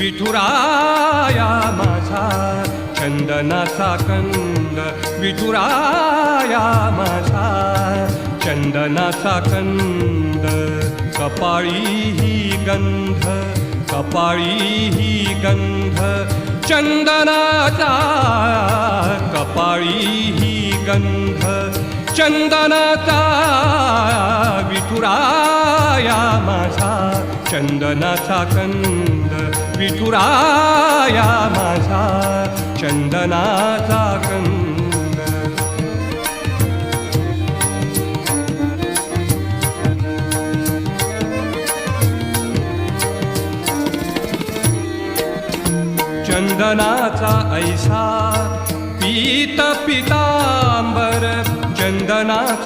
विठुराया माझा चंदनाचा कंद, विठुराया माझा चंदनाचा कंद. कपाळी ही गंध, कपाळी ही गंध चंदनाचा, कपाळी ही गंध चंदनाचा. विठुराया माझा चंदनाचा कंद, विठुराया माझा चंदनाचा कंद. चंदनाचा ऐसा पीत पितांबर, चंदनाचा